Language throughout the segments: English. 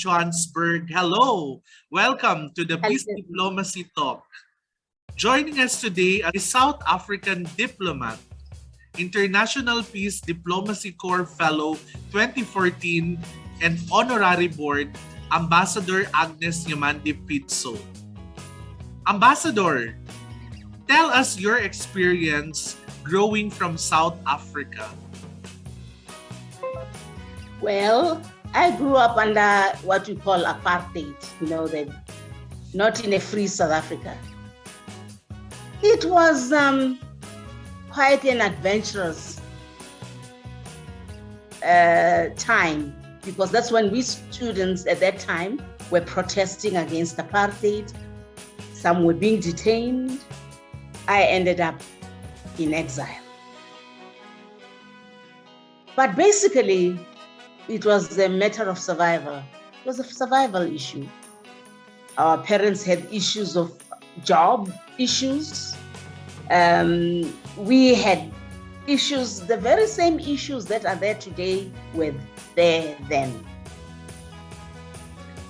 Johannesburg. Hello! Welcome to the Peace Hello. Diplomacy Talk. Joining us today is South African diplomat, International Peace Diplomacy Corps Fellow 2014 and Honorary Board, Ambassador Agnes Nyamande-Pitso. Ambassador, tell us your experience growing from South Africa. Well, I grew up under what we call apartheid, not in a free South Africa. It was quite an adventurous time, because that's when we students at that time were protesting against apartheid. Some were being detained. I ended up in exile. But basically, it was a matter of survival. It was a survival issue. Our parents had issues of job issues. We had issues, the very same issues that are there today were there then.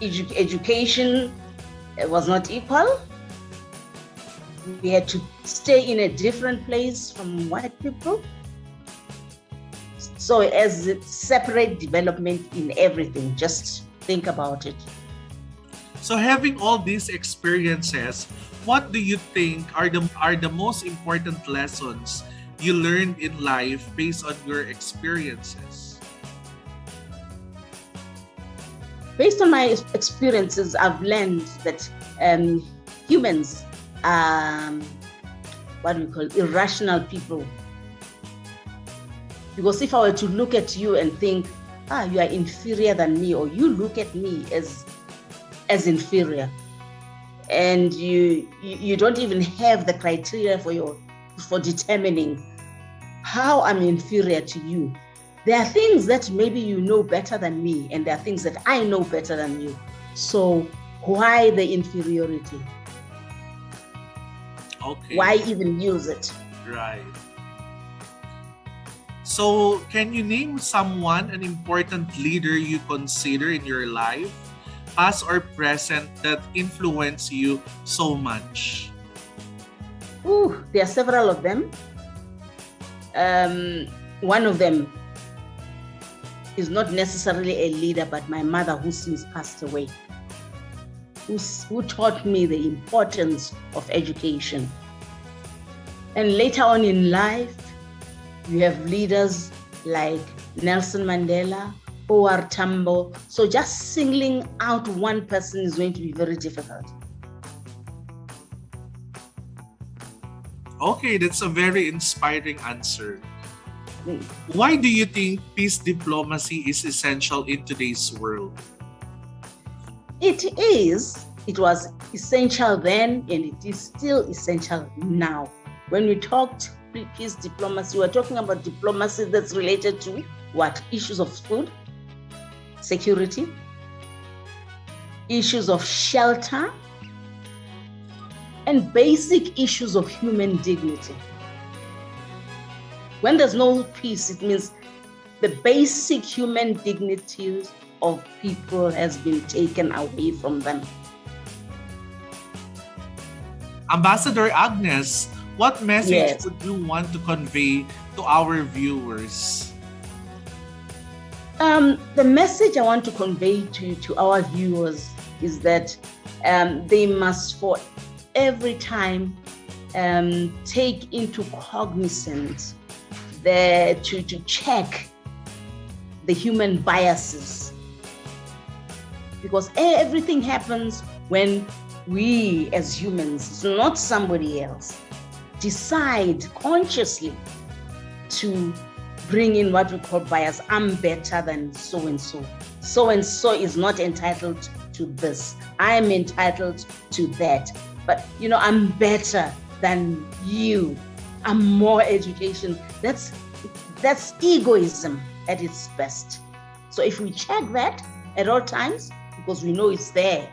Education was not equal. We had to stay in a different place from white people. So as separate development in everything, just think about it. So having all these experiences, what do you think are the most important lessons you learned in life based on your experiences? Based on my experiences, I've learned that humans are what we call irrational people. Because if I were to look at you and think, you are inferior than me, or you look at me as inferior, and you don't even have the criteria for determining how I'm inferior to you. There are things that maybe you know better than me, and there are things that I know better than you. So why the inferiority? Okay. Why even use it? Right. So, can you name someone, an important leader you consider in your life, past or present, that influenced you so much? There are several of them. One of them is not necessarily a leader, but my mother, who since passed away, who taught me the importance of education. And later on in life, you have leaders like Nelson Mandela, O.R. Tambo. So just singling out one person is going to be very difficult. Okay, that's a very inspiring answer. Why do you think peace diplomacy is essential in today's world? It was essential then, and it is still essential now. When we talked peace diplomacy, we're talking about diplomacy that's related to what? Issues of food, security, issues of shelter, and basic issues of human dignity. When there's no peace, it means the basic human dignities of people has been taken away from them. Ambassador Agnes, what message would you want to convey to our viewers? The message I want to convey to our viewers is that they must, for every time, take into cognizance to check the human biases. Because everything happens when we as humans, it's not somebody else, decide consciously to bring in what we call bias. I'm better than so-and-so. So-and-so is not entitled to this. I'm entitled to that. But, I'm better than you. I'm more education. That's egoism at its best. So if we check that at all times, because we know it's there,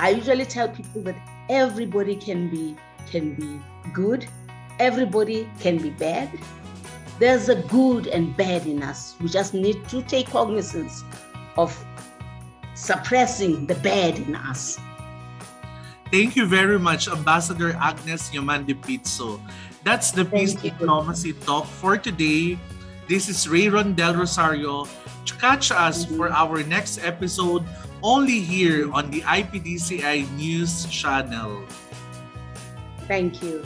I usually tell people that everybody can be good, everybody can be bad. There's a good and bad in us. We just need to take cognizance of suppressing the bad in us. Thank you very much, Ambassador Agnes Nyamande-Pitso. That's the Peace Thank you. Diplomacy Talk for today. This is Rayron Del Rosario. Catch us for our next episode only here on the IPDCI News Channel. Thank you.